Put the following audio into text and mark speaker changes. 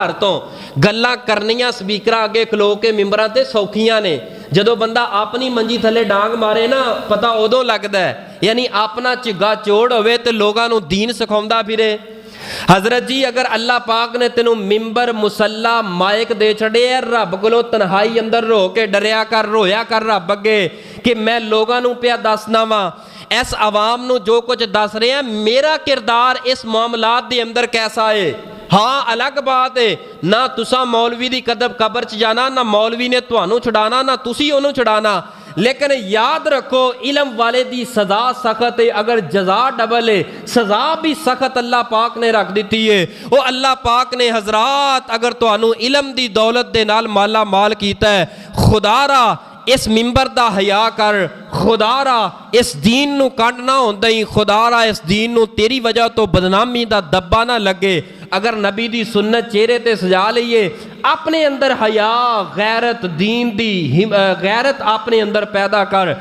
Speaker 1: घर तो गल्लां करनियां स्पीकरां अगे खलो के मिंबरां ते सौखियां ने, जदों बंदा अपनी मंजी थले डांग मारे ना पता उदों लगदा है, यानी अपना झिग्गा चोड़ होवे ते लोगां नूं दीन सिखाउंदा फिरे। हजरत जी अगर अल्लाह पाक ने तेनों मिंबर मुसल्ला माइक दे छड़े है, रब कोलों तन्हाई अंदर रो के डरिया कर, रोया कर रब अगे कि मैं लोगां नूं पिया दसना वा, इस आवाम नूं जो कुछ दस रहे हैं मेरा किरदार इस मामलात दे अंदर कैसा है। हाँ अलग बात है ना तुसा मौलवी दी कबर च जाना, ना मौलवी ने तुहानू छुड़ाना, ना तुसी ओनू छुड़ाना, लेकिन याद रखो इलम वाले दी सजा सख्त है, अगर जजा डबल है सजा भी सख्त अल्लाह पाक ने रख दी है। वो अल्लाह पाक ने हजरात अगर तुहानू इलम दी दौलत दे नाल माला माल कीता है, खुदारा इस मिंबर दा हया कर, खुदारा इस दीन नू काटना होंदा ही, खुदारा इस दीन नू तेरी वजह तो बदनामी दा दब्बा ना लगे। अगर नबी दी सुन्नत चेहरे ते सजा लईए, अपने अंदर हया गैरत दीन दी गैरत अपने अंदर पैदा कर।